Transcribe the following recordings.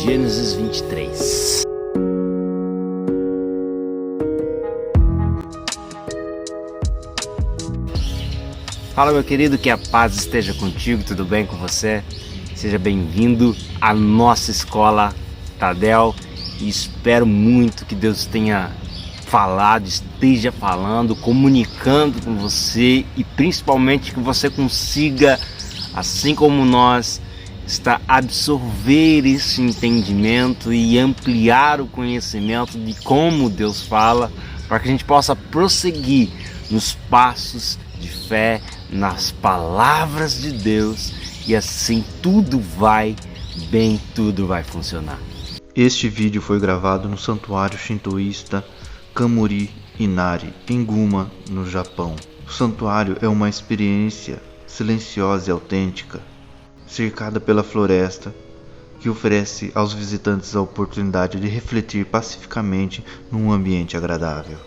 Gênesis 23. Fala, meu querido, que a paz esteja contigo, tudo bem com você? Seja bem-vindo à nossa escola Tadel e espero muito que Deus tenha falado, esteja falando, comunicando com você e principalmente que você consiga, assim como nós, absorver esse entendimento e ampliar o conhecimento de como Deus fala, para que a gente possa prosseguir nos passos de fé, nas palavras de Deus, e assim tudo vai bem, tudo vai funcionar. Este vídeo foi gravado no santuário shintoísta Kamuri Inari, em Guma, no Japão. O santuário é uma experiência silenciosa e autêntica, cercada pela floresta, que oferece aos visitantes a oportunidade de refletir pacificamente num ambiente agradável.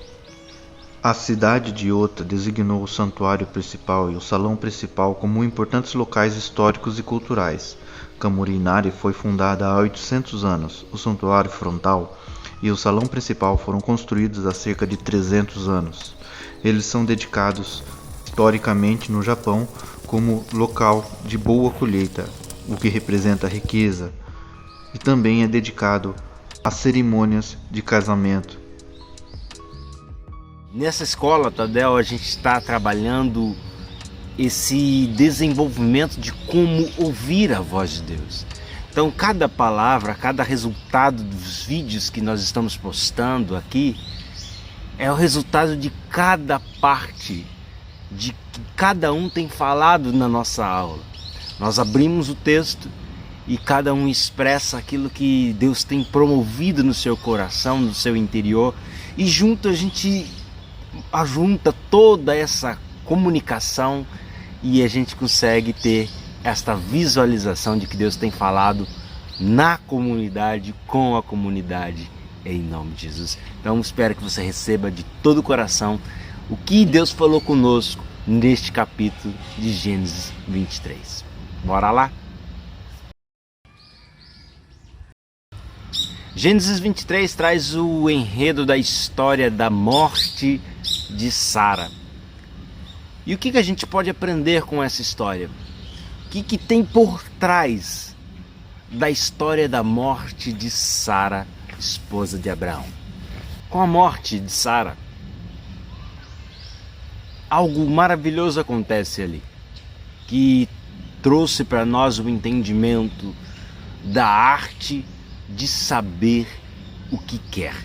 A cidade de Ota designou o santuário principal e o salão principal como importantes locais históricos e culturais. Kamuri Inari foi fundada há 800 anos. O santuário frontal e o salão principal foram construídos há cerca de 300 anos. Eles são dedicados historicamente no Japão como local de boa colheita, o que representa riqueza, e também é dedicado a cerimônias de casamento. Nessa escola, Tadel, a gente está trabalhando esse desenvolvimento de como ouvir a voz de Deus. Então, cada palavra, cada resultado dos vídeos que nós estamos postando aqui é o resultado de cada parte, de que cada um tem falado na nossa aula. Nós abrimos o texto e cada um expressa aquilo que Deus tem promovido no seu coração, no seu interior, e junto a gente ajunta toda essa comunicação e a gente consegue ter esta visualização de que Deus tem falado na comunidade, com a comunidade, em nome de Jesus. Então espero que você receba de todo o coração o que Deus falou conosco neste capítulo de Gênesis 23. Bora lá? Gênesis 23 traz o enredo da história da morte de Sara. E o que a gente pode aprender com essa história? O que tem por trás da história da morte de Sara, esposa de Abraão? Com a morte de Sara, algo maravilhoso acontece ali, que trouxe para nós o entendimento da arte de saber o que quer.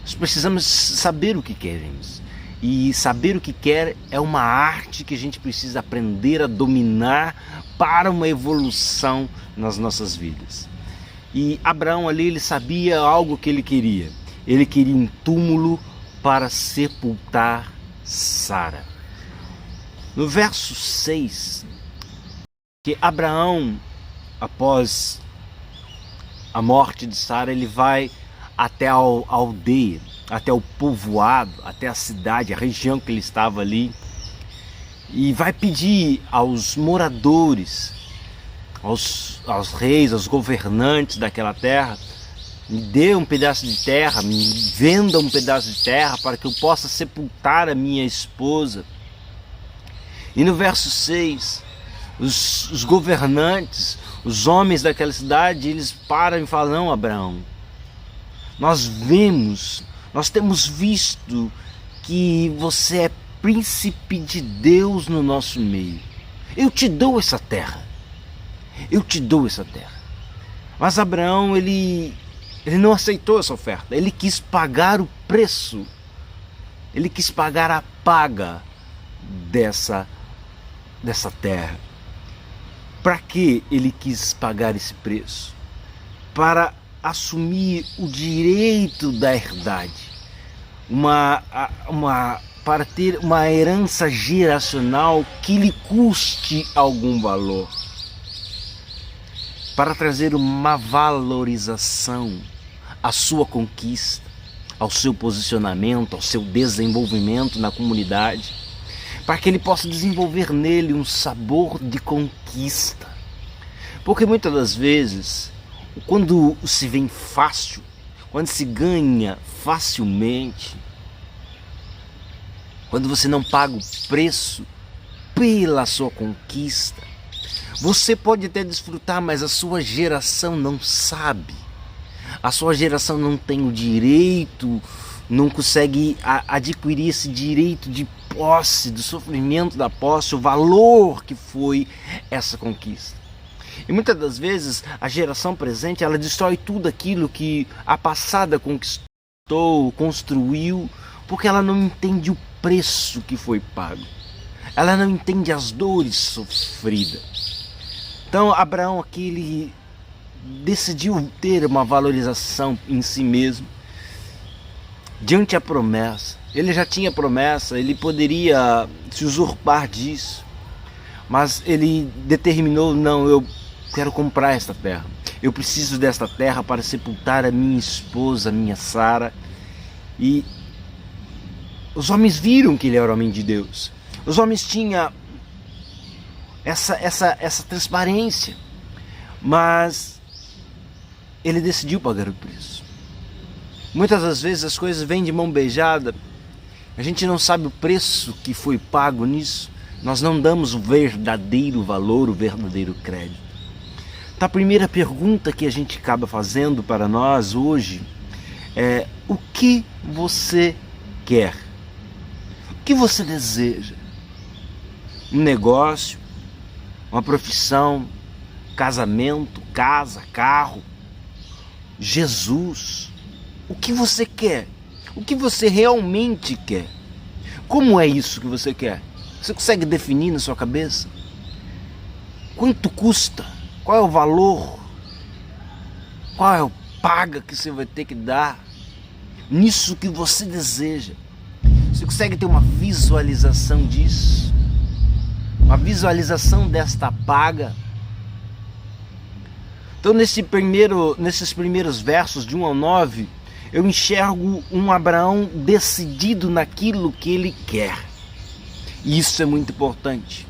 Nós precisamos saber o que queremos. E saber o que quer é uma arte que a gente precisa aprender a dominar para uma evolução nas nossas vidas. E Abraão ali, ele sabia algo que ele queria. Ele queria um túmulo para sepultar Sara. No verso 6, que Abraão, após a morte de Sara, ele vai até a aldeia, até o povoado, até a cidade, a região que ele estava ali, e vai pedir aos moradores, aos reis, aos governantes daquela terra: me dê um pedaço de terra, me venda um pedaço de terra para que eu possa sepultar a minha esposa. E no verso 6, os governantes, os homens daquela cidade, eles param e falam: não, Abraão, nós temos visto que você é príncipe de Deus no nosso meio. Eu te dou essa terra. Mas Abraão, ele não aceitou essa oferta. Ele quis pagar o preço. Ele quis pagar a paga dessa terra. Para que ele quis pagar esse preço? Para assumir o direito da herdade, para ter uma herança geracional que lhe custe algum valor, para trazer uma valorização à sua conquista, ao seu posicionamento, ao seu desenvolvimento na comunidade, para que ele possa desenvolver nele um sabor de conquista. Porque muitas das vezes quando se vem fácil, quando se ganha facilmente, quando você não paga o preço pela sua conquista, você pode até desfrutar, mas a sua geração não sabe. A sua geração não tem o direito, não consegue adquirir esse direito de posse, do sofrimento da posse, o valor que foi essa conquista. E muitas das vezes a geração presente, ela destrói tudo aquilo que a passada conquistou, construiu, porque ela não entende o preço que foi pago. Ela não entende as dores sofridas. Então Abraão aqui, ele decidiu ter uma valorização em si mesmo, diante a promessa. Ele já tinha promessa, ele poderia se usurpar disso, mas ele determinou: não, eu quero comprar esta terra, eu preciso desta terra para sepultar a minha esposa, a minha Sara. E os homens viram que ele era homem de Deus, os homens tinham essa transparência, mas ele decidiu pagar o preço. Muitas das vezes as coisas vêm de mão beijada, a gente não sabe o preço que foi pago nisso, nós não damos o verdadeiro valor, o verdadeiro crédito. Então a primeira pergunta que a gente acaba fazendo para nós hoje é: o que você quer? O que você deseja? Um negócio, uma profissão, casamento, casa, carro, Jesus? O que você quer? O que você realmente quer? Como é isso que você quer? Você consegue definir na sua cabeça? Quanto custa? Qual é o valor? Qual é o paga que você vai ter que dar nisso que você deseja? Você consegue ter uma visualização disso? Uma visualização desta paga? Então nesses primeiros versos de 1 ao 9, eu enxergo um Abraão decidido naquilo que ele quer. E isso é muito importante.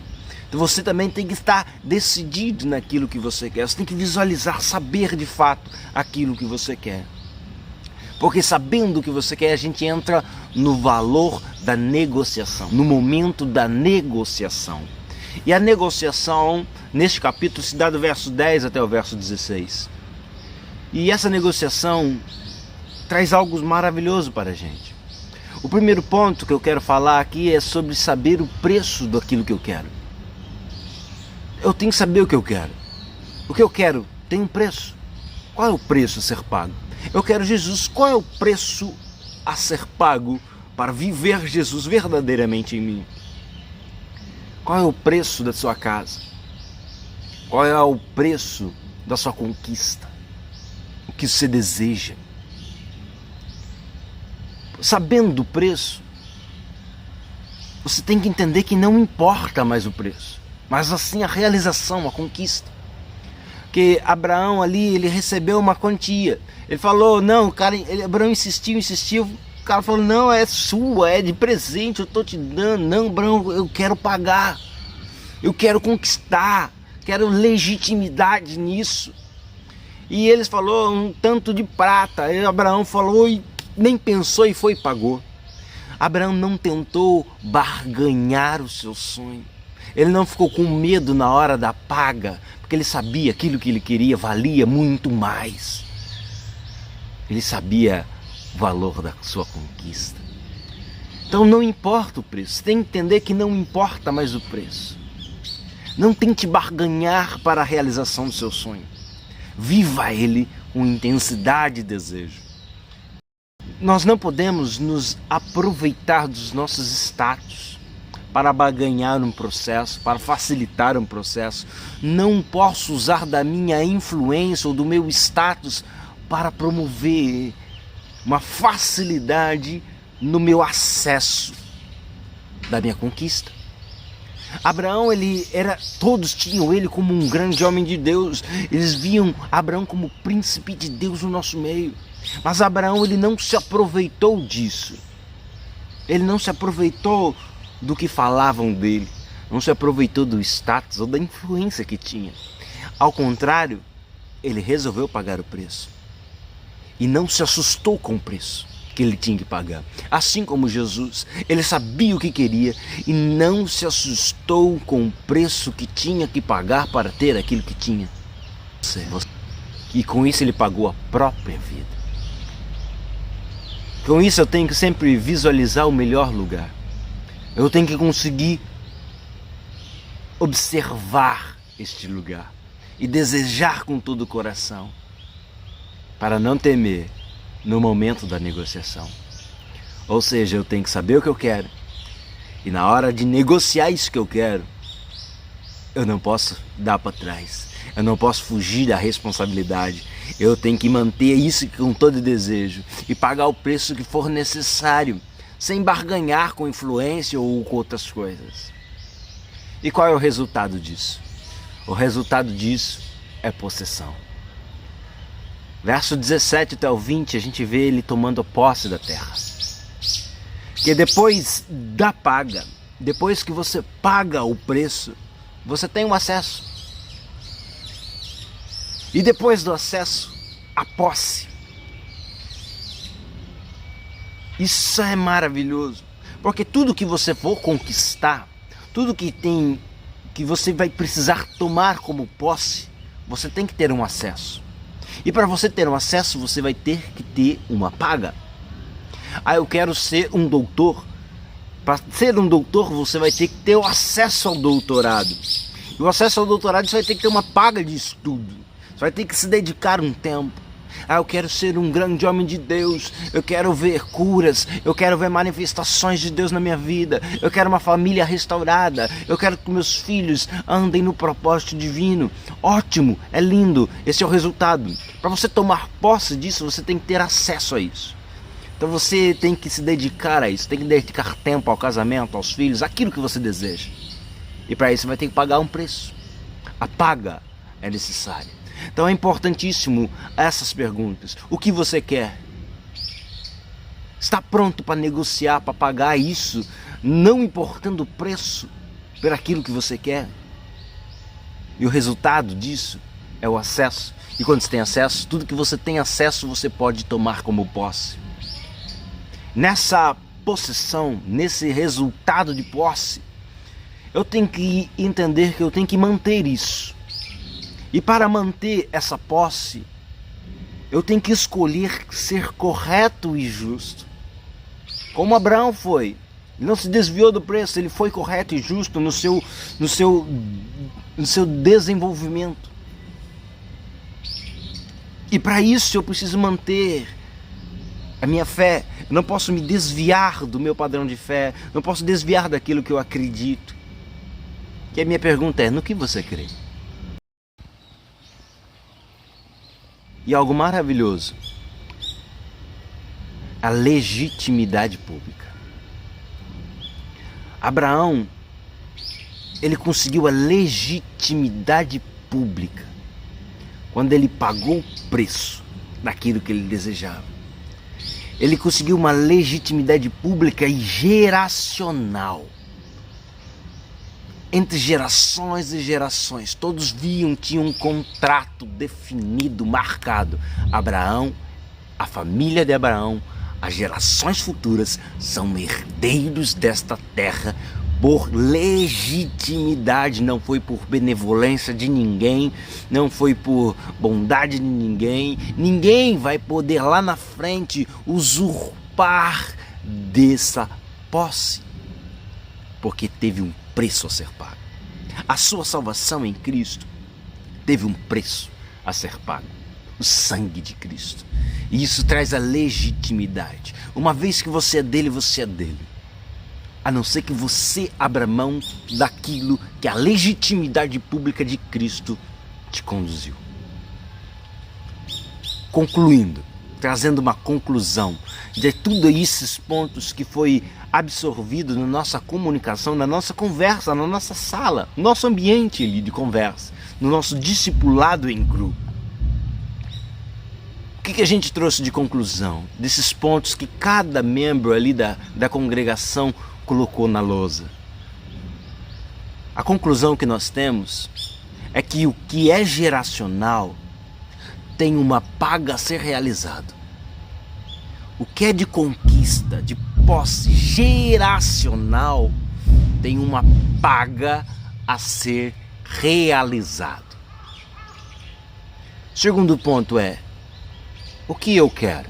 Então você também tem que estar decidido naquilo que você quer. Você tem que visualizar, saber de fato aquilo que você quer. Porque sabendo o que você quer, a gente entra no valor da negociação, no momento da negociação. E a negociação, neste capítulo, se dá do verso 10 até o verso 16. E essa negociação traz algo maravilhoso para a gente. O primeiro ponto que eu quero falar aqui é sobre saber o preço daquilo que eu quero. Eu tenho que saber o que eu quero. O que eu quero tem um preço. Qual é o preço a ser pago? Eu quero Jesus. Qual é o preço a ser pago para viver Jesus verdadeiramente em mim? Qual é o preço da sua casa? Qual é o preço da sua conquista? O que você deseja? Sabendo do preço, você tem que entender que não importa mais o preço, mas assim a realização, a conquista. Porque Abraão ali, ele recebeu uma quantia. Ele falou, não, Abraão insistiu. O cara falou, não, é sua, é de presente, eu estou te dando. Não, Abraão, eu quero pagar. Eu quero conquistar. Quero legitimidade nisso. E eles falou um tanto de prata. E Abraão falou e nem pensou e foi e pagou. Abraão não tentou barganhar o seu sonho. Ele não ficou com medo na hora da paga, porque ele sabia aquilo que ele queria valia muito mais. Ele sabia o valor da sua conquista. Então não importa o preço, você tem que entender que não importa mais o preço. Não tente barganhar para a realização do seu sonho. Viva ele com intensidade e desejo. Nós não podemos nos aproveitar dos nossos status para barganhar um processo, para facilitar um processo. Não posso usar da minha influência ou do meu status para promover uma facilidade no meu acesso da minha conquista. Abraão, todos tinham ele como um grande homem de Deus. Eles viam Abraão como príncipe de Deus no nosso meio. Mas Abraão, ele não se aproveitou disso. Ele não se aproveitou do que falavam dele. Não se aproveitou do status ou da influência que tinha. Ao contrário, ele resolveu pagar o preço. E não se assustou com o preço que ele tinha que pagar. Assim como Jesus, ele sabia o que queria e não se assustou com o preço que tinha que pagar para ter aquilo que tinha. E com isso ele pagou a própria vida. Com isso eu tenho que sempre visualizar o melhor lugar. Eu tenho que conseguir observar este lugar e desejar com todo o coração, para não temer no momento da negociação. Ou seja, eu tenho que saber o que eu quero, e na hora de negociar isso que eu quero, eu não posso dar para trás, eu não posso fugir da responsabilidade. Eu tenho que manter isso com todo desejo e pagar o preço que for necessário, sem barganhar com influência ou com outras coisas. E qual é o resultado disso? O resultado disso é possessão. Verso 17 até o 20, a gente vê ele tomando posse da terra. Que depois da paga, depois que você paga o preço, você tem um acesso. E depois do acesso, a posse. Isso é maravilhoso, porque tudo que você for conquistar, tudo que você vai precisar tomar como posse, você tem que ter um acesso. E para você ter um acesso, você vai ter que ter uma paga. Eu quero ser um doutor. Para ser um doutor, você vai ter que ter o acesso ao doutorado. E o acesso ao doutorado, você vai ter que ter uma paga de estudo. Você vai ter que se dedicar um tempo. Eu quero ser um grande homem de Deus, eu quero ver curas, eu quero ver manifestações de Deus na minha vida, eu quero uma família restaurada, eu quero que meus filhos andem no propósito divino. Ótimo, é lindo, esse é o resultado. Para você tomar posse disso, você tem que ter acesso a isso. Então você tem que se dedicar a isso, tem que dedicar tempo ao casamento, aos filhos, aquilo que você deseja. E para isso você vai ter que pagar um preço. A paga é necessária. Então é importantíssimo essas perguntas. O que você quer? Está pronto para negociar, para pagar isso, não importando o preço, por aquilo que você quer? E o resultado disso é o acesso. E quando você tem acesso, tudo que você tem acesso você pode tomar como posse. Nessa possessão, nesse resultado de posse, eu tenho que entender que eu tenho que manter isso. E para manter essa posse, eu tenho que escolher ser correto e justo. Como Abraão foi. Ele não se desviou do preço, ele foi correto e justo no seu desenvolvimento. E para isso eu preciso manter a minha fé. Eu não posso me desviar do meu padrão de fé, não posso desviar daquilo que eu acredito. E a minha pergunta é, no que você crê? E algo maravilhoso, a legitimidade pública. Abraão, ele conseguiu a legitimidade pública quando ele pagou o preço daquilo que ele desejava. Ele conseguiu uma legitimidade pública e geracional. Entre gerações e gerações, todos viam, tinham um contrato definido, marcado. Abraão, a família de Abraão, as gerações futuras são herdeiros desta terra por legitimidade. Não foi por benevolência de ninguém, não foi por bondade de ninguém. Ninguém vai poder lá na frente usurpar dessa posse, porque teve um preço a ser pago. A sua salvação em Cristo teve um preço a ser pago, o sangue de Cristo. E isso traz a legitimidade. Uma vez que você é dele, você é dele. A não ser que você abra mão daquilo que a legitimidade pública de Cristo te conduziu. Concluindo, trazendo uma conclusão de tudo esses pontos que foi absorvido na nossa comunicação, na nossa conversa, na nossa sala, no nosso ambiente ali de conversa, no nosso discipulado em grupo. O que a gente trouxe de conclusão desses pontos que cada membro ali da congregação colocou na lousa? A conclusão que nós temos é que o que é geracional tem uma paga a ser realizado. O que é de conquista, de posse geracional, tem uma paga a ser realizado. Segundo ponto é: o que eu quero?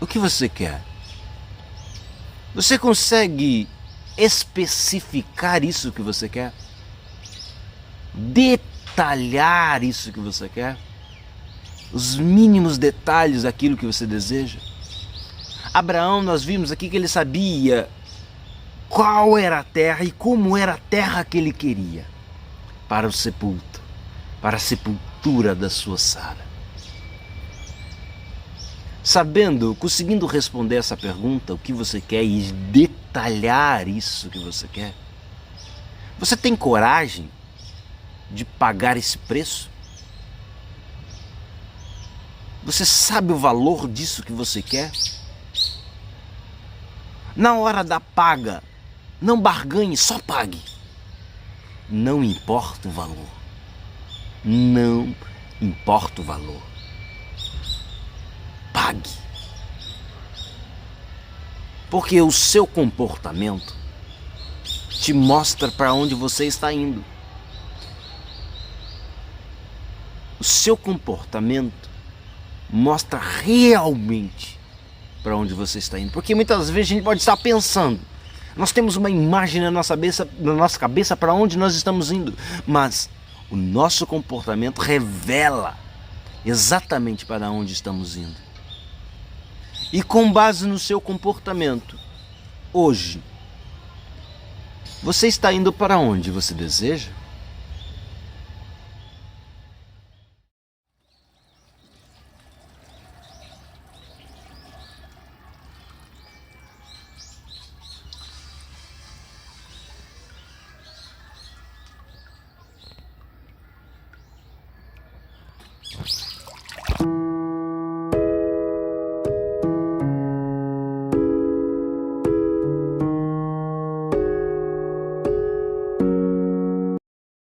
O que você quer? Você consegue especificar isso que você quer? Detalhar isso que você quer? Os mínimos detalhes daquilo que você deseja? Abraão, nós vimos aqui que ele sabia qual era a terra e como era a terra que ele queria para o sepulto, para a sepultura da sua Sara. Sabendo, conseguindo responder essa pergunta, o que você quer, e detalhar isso que você quer, você tem coragem de pagar esse preço? Você sabe o valor disso que você quer? Na hora da paga, não barganhe, só pague. Não importa o valor. Não importa o valor. Pague. Porque o seu comportamento te mostra para onde você está indo. O seu comportamento mostra realmente para onde você está indo. Porque muitas vezes a gente pode estar pensando, nós temos uma imagem na nossa cabeça para onde nós estamos indo, mas o nosso comportamento revela exatamente para onde estamos indo. E com base no seu comportamento, hoje, você está indo para onde você deseja?